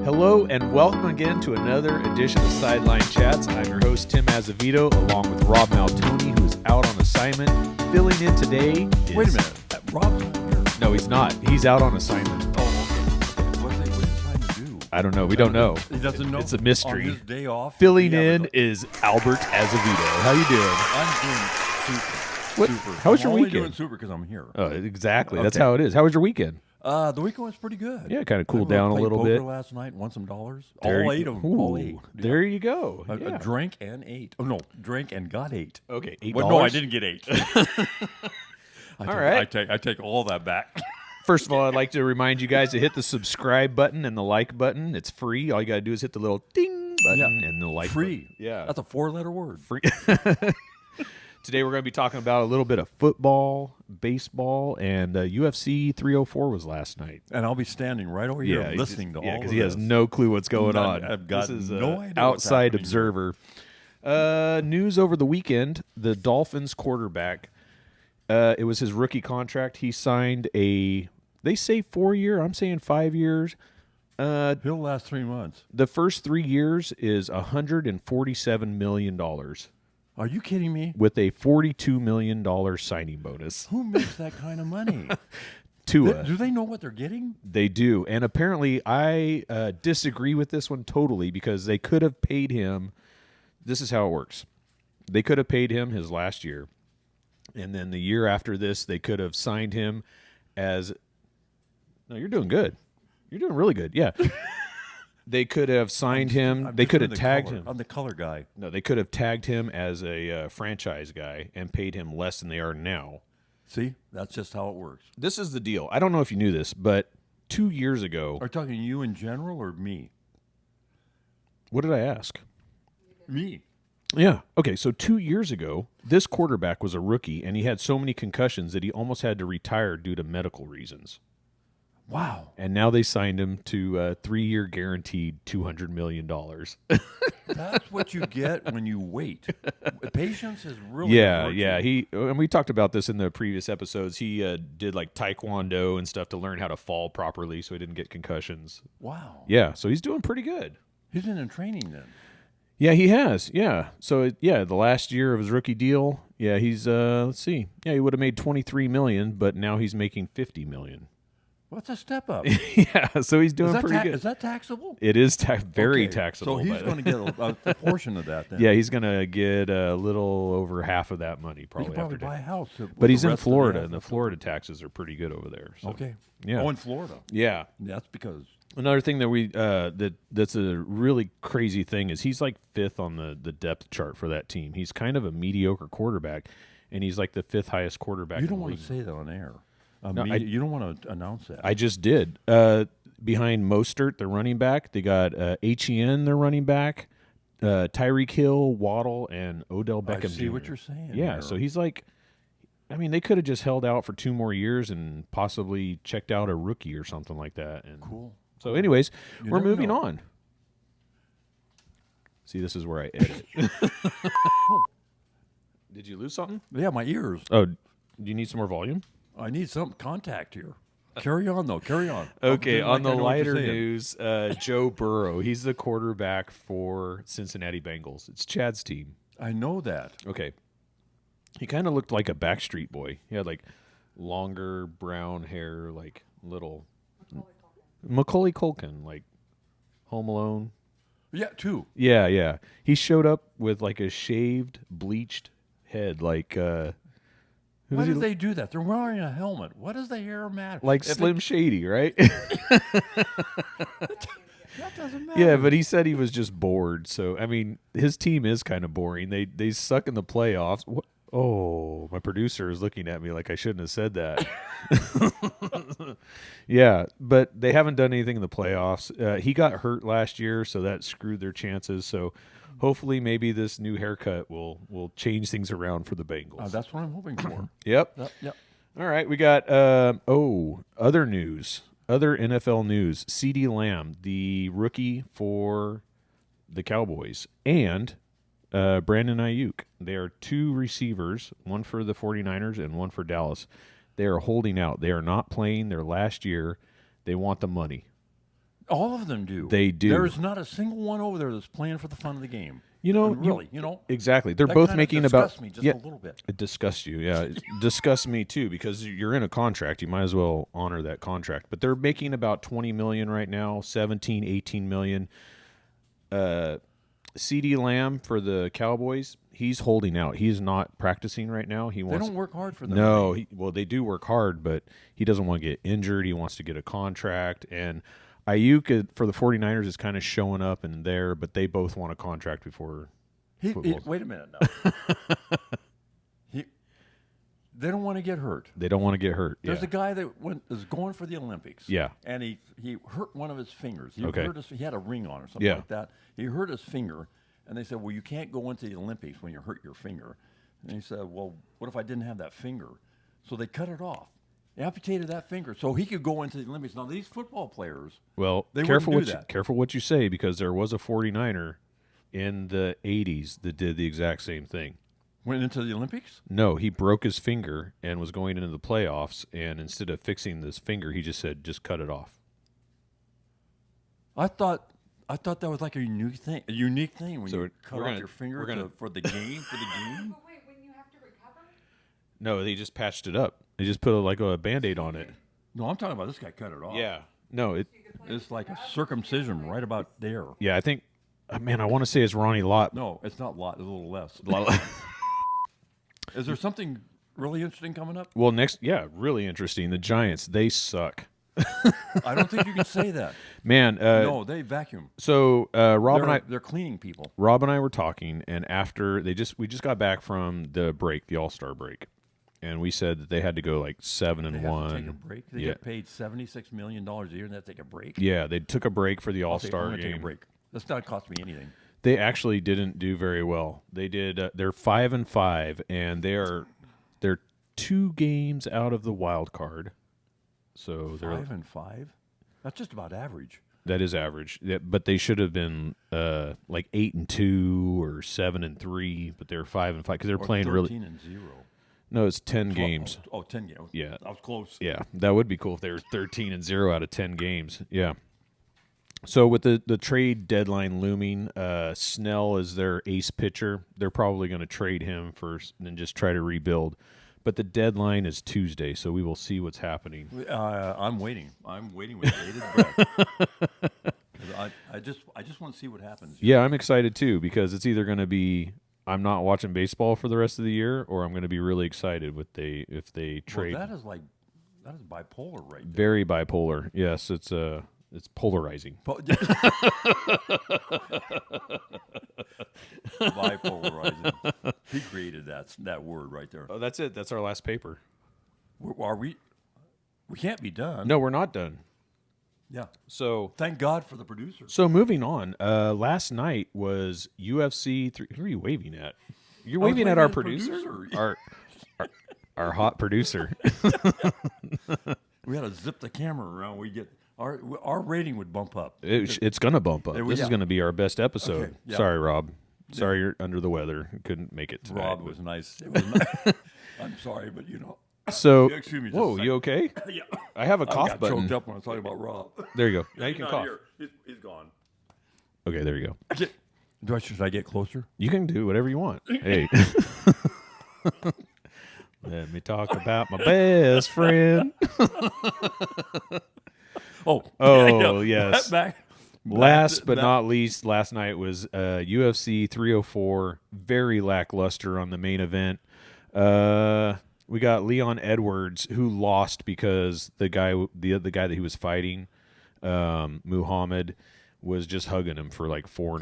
Hello and welcome again to another edition of Sideline Chats. I'm your host, Tim Azevedo, along with Rob Maltoni, who is out on assignment. Filling in today is... Wait a minute. Rob's not here. No, he's not. He's out on assignment. Oh, okay. What is he trying to do? I don't know. We don't know. He doesn't know? It's a mystery. On his day off? Filling in is Albert Azevedo. How you doing? I'm doing super. What? Super. How was your I'm only weekend? doing super because I'm here. Oh, exactly. Okay. That's how it is. How was your weekend? The weekend was pretty good. Yeah, kind of cooled I down a played little poker bit. last night, won some dollars. There All you- 8 of them. Ooh, All 8. There you go. I Yeah. drank and ate. Oh, no. Drank and got 8. Okay, $8. Well, no, I didn't get 8. All right. I take all that back. First of all, I'd like to remind you guys to hit the subscribe button and the like button. It's free. All you got to do is hit the little ding button and the like Free. button. Yeah. That's a 4-letter word. Free. Today we're going to be talking about a little bit of football, baseball, and UFC 304 was last night. And I'll be standing right over here listening to all of this. because he has no clue what's going on. I've got this is no idea what's outside happening observer. News over the weekend, the Dolphins quarterback, it was his rookie contract. He signed they say 4-year, I'm saying 5 years. He'll last 3 months. The first 3 years is $147 million Are you kidding me? with a $42 million signing bonus. Who makes that kind of money? Tua. Do they know what they're getting? They do. And apparently I disagree with this one totally because they could have paid him. This is how it works. They could have paid him his last year. And then the year after this, they could have signed him as... No, you're doing good. You're doing really good. Yeah. They could have signed him. They could have tagged him. I'm the color guy. No, they could have tagged him as a franchise guy and paid him less than they are now. See? That's just how it works. This is the deal. I don't know if you knew this, but 2 years ago... Are you talking you in general or me? What did I ask? Me. Yeah. Okay, so 2 years ago, this quarterback was a rookie, and he had so many concussions that he almost had to retire due to medical reasons. Wow. And now they signed him to a 3-year guaranteed $200 million. That's what you get when you wait. Patience is really Yeah, hard yeah. to- And we talked about this in the previous episodes. He did like taekwondo and stuff to learn how to fall properly so he didn't get concussions. Wow. Yeah, so he's doing pretty good. He's been in training then. Yeah, he has. Yeah. So the last year of his rookie deal, yeah, he's let's see. Yeah, he would have made $23 million, but now he's making $50 million. What's a step up? Yeah, so he's doing pretty good. Is that taxable? It is very Okay, taxable. So he's going to get a portion of that then. Yeah, he's going to get a little over half of that money He probably. could probably after buy a house. But he's in Florida, and the Florida taxes are pretty good over there. So. Okay. Yeah. Oh, in Florida. Yeah. That's because... Another thing that that's a really crazy thing is he's like 5th on the depth chart for that team. He's kind of a mediocre quarterback, and he's like the 5th highest quarterback. You don't in the want league. to say that on air. No, You don't want to announce that. I just did. Behind Mostert, the running back, they got Etienne, their running back, Tyreek Hill, Waddle, and Odell Beckham I see Jr. what you're saying. Yeah, there. so he's like, I mean, they could have just held out for 2 more years and possibly checked out a rookie or something like that. And Cool. So, anyways, You we're never moving know. on. See, this is where I edit. Did you lose something? Yeah, my ears. Oh, do you need some more volume? I need some contact here. Carry on, though. Carry on. Okay, I'll on pretend the like I know what you're lighter saying. news, Joe Burrow, he's the quarterback for Cincinnati Bengals. It's Chad's team. I know that. Okay. He kind of looked like a Backstreet Boy. He had like longer brown hair, like little Macaulay Culkin, like Home Alone. Yeah, two. Yeah, yeah. He showed up with like a shaved, bleached head, like who Why does he do they do that? They're wearing a helmet. What does the hair matter? like If Slim Shady, right? That doesn't matter. Yeah, but he said he was just bored. So I mean, his team is kind of boring. They suck in the playoffs. What? Oh, my producer is looking at me like I shouldn't have said that. Yeah, but they haven't done anything in the playoffs. He got hurt last year, so that screwed their chances. So hopefully, maybe this new haircut will change things around for the Bengals. That's what I'm hoping for. Yep. Yep. All right, we got other news, other NFL news. CeeDee Lamb, the rookie for the Cowboys, and Brandon Ayuk. They are 2 receivers, one for the 49ers and one for Dallas. They are holding out. They are not playing their last year. They want the money. All of them do. They do. There's not a single one over there that's playing for the fun of the game. You know, And really, you know, exactly. They're that both kinda making about disgusts me just a little bit. It disgusts you, yeah. It disgusts me too because you're in a contract. You might as well honor that contract. But they're making about 20 million right now, 17, 18 million. CD Lamb for the Cowboys, he's holding out. He's not practicing right now. They don't work hard for them. No, they do work hard, but he doesn't want to get injured. He wants to get a contract. And Ayuk for the 49ers is kind of showing up in there, but they both want a contract before football. Wait a minute now. They don't want to get hurt. They don't want to get hurt. There's a guy that is going for the Olympics. Yeah. And he hurt one of his fingers. He had a ring on or something like that. He hurt his finger, and they said, well, you can't go into the Olympics when you hurt your finger. And he said, well, what if I didn't have that finger? So they cut it off. They amputated that finger so he could go into the Olympics. Now, these football players, careful what you say, because there was a 49er in the 80s that did the exact same thing. Went into the Olympics? No, he broke his finger and was going into the playoffs, and instead of fixing this finger, he just said, just cut it off. I thought that was like a unique thing when you cut off your finger for the game. But wait, when you have to recover? No, they just patched it up. They just put a Band-Aid on it. No, I'm talking about this guy cut it off. Yeah. No, it's like a circumcision right about there. Yeah, I think, man, I want to say it's Ronnie Lott. No, it's not Lott. It's a little less. Is there something really interesting coming up? Well, really interesting. The Giants, they suck. I don't think you can say that. Man. No, they vacuum. So they're cleaning people. Rob and I were talking, and after we just got back from the break, the All-Star break, and we said that they had to go like 7-1. They have to take a break. They get paid $76 million a year, and they have to take a break. Yeah, they took a break for the All-Star game. Take a break. That's not cost me anything. They actually didn't do very well. They did. They're 5-5, and they're 2 games out of the wild card. So they're 5-5. That's just about average. That is average. Yeah, but they should have been like 8-2 or 7-3. But they're 5-5 because they're playing 13-0. No, it's 10 games. 10 games. Yeah, I was close. Yeah, that would be cool if they were 13-0 out of 10 games. Yeah. So with the trade deadline looming, Snell is their ace pitcher. They're probably going to trade him first and then just try to rebuild. But the deadline is Tuesday, so we will see what's happening. I'm waiting. I'm waiting with bated breath. I just want to see what happens. Yeah, I'm excited too because it's either going to be I'm not watching baseball for the rest of the year, or I'm going to be really excited if they trade. Well, that is bipolar right there. Very bipolar. Yes, it's polarizing. Bipolarizing. He created that word right there. Oh, that's it. That's our last paper. Are we? We can't be done. No, we're not done. Yeah. So thank God for the producer. So moving on. Last night was UFC 3. Who are you waving at? You're waving at our producer? Our hot producer. We had to zip the camera around. We get our rating would bump up. It's going to bump up. This is going to be our best episode. Okay, yeah. Sorry, Rob. Sorry you're under the weather. Couldn't make it tonight. Rob was nice. It was nice. I'm sorry, but you know. So, excuse me. Whoa, you okay? Yeah. I have a cough button. I got choked up when I was talking about Rob. There you go. Now you can cough. Here. He's gone. Okay, there you go. Should I get closer? You can do whatever you want. Hey. Let me talk about my best friend. Yes. Last but not least, last night was UFC 304. Very lackluster on the main event. We got Leon Edwards, who lost because the other guy that he was fighting, Muhammad, was just hugging him for like four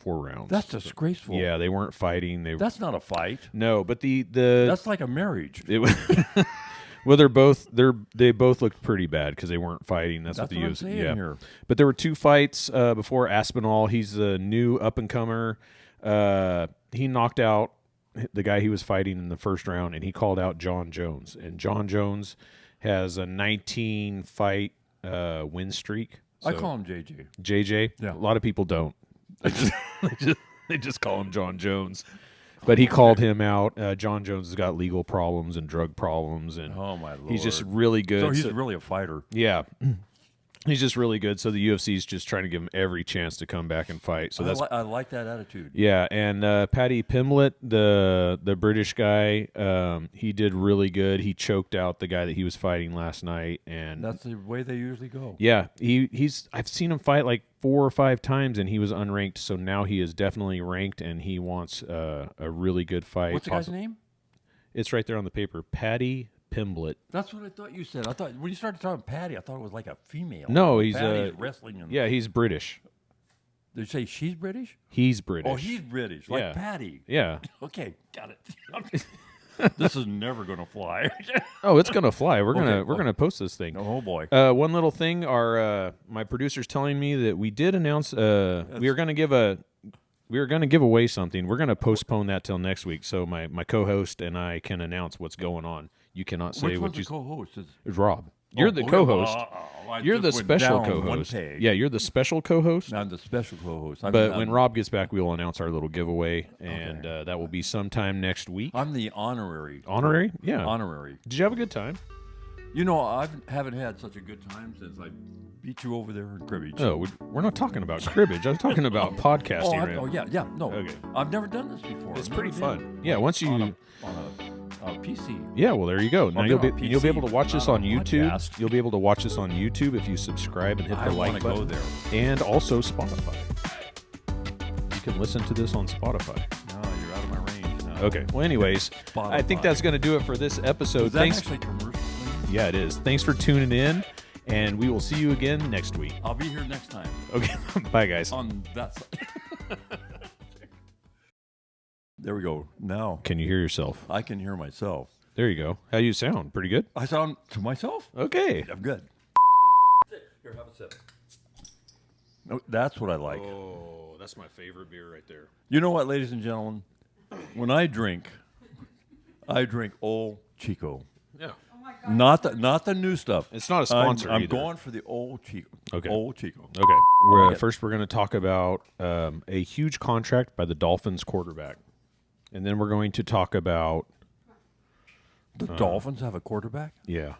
rounds. That's disgraceful. Yeah, they weren't fighting. That's not a fight. No, but that's like a marriage. Well, they both looked pretty bad because they weren't fighting. That's what the UFC. I'm saying here. But there were 2 fights before Aspinall. He's the new up and comer. He knocked out the guy he was fighting in the first round, and he called out Jon Jones. And Jon Jones has a 19 fight win streak. So, I call him JJ. JJ. Yeah. A lot of people don't. They just call him Jon Jones. But he called him out. Jon Jones has got legal problems and drug problems, and oh my Lord, he's just really good. So he's really a fighter. Yeah. He's just really good. So the UFC is just trying to give him every chance to come back and fight. So that's I like that attitude. yeah. And Pattyimblett, the British guy, he did really good. He choked out the guy that he was fighting last night, and That's the way they usually go. yeah, he's I've seen him fight like 4 or 5 times, and he was unranked. So now he is definitely ranked, and he wants a really good fight. What's the guy's name? It's right there on the paper. Pattyimblett. That's what I thought you said. I thought when you started talking Patty, I thought it was like a female. No, he's Patty's wrestling. Yeah, he's British. Did you say she's British? He's British. Oh, he's British, like Yeah. Patty. Yeah. Okay, got it. This is never gonna fly. Oh, it's gonna fly. We're Okay. gonna post this thing. Oh boy. One little thing. Our my producer's telling me that we did announce we were gonna give away something. We're gonna postpone that till next week, so my co-host and I can announce what's going on. You cannot say Which what one's you. the co-host? It's Rob. You're the okay. co-host. I You're the just went special down one co-host. peg. Yeah, you're the special co-host. I'm the special co-host. But when Rob gets back, we will announce our little giveaway, and that will be sometime next week. I'm the honorary. Honorary? Yeah. Honorary. Did you have a good time? You know, I haven't had such a good time since I beat you over there in cribbage. No, we're not talking about cribbage. I was talking about podcasting. Yeah. No. Okay. I've never done this before. It's I've pretty never fun. been Yeah, once you. on a PC. Yeah, well, there you go. Now I've you'll been be on you'll be PC, able to watch this not on on YouTube. podcast. You'll be able to watch this on YouTube if you subscribe and hit the I like want to button. go there. And also Spotify. You can listen to this on Spotify. No, you're out of my range now. Okay. Well, anyways, I think Spotify. that's going to do it for this episode. Is that Thanks. actually commercial free? Yeah, it is. Thanks for tuning in, and we will see you again next week. I'll be here next time Okay. Bye, guys. on that side. There we go. Now Can you hear yourself? I can hear myself. There you go. How you sound? Pretty good. I sound to myself? Okay. I'm good. Here, have a sip. No, that's what I like. Oh, that's my favorite beer right there. You know what, ladies and gentlemen? When I drink Old Chico. Yeah. Oh my God. Not the new stuff. It's not a sponsor I'm either. going for the Old Chico. Okay. Old Chico. Okay. First, we're going to talk about a huge contract by the Dolphins quarterback. And then we're going to talk about, The Dolphins have a quarterback? yeah,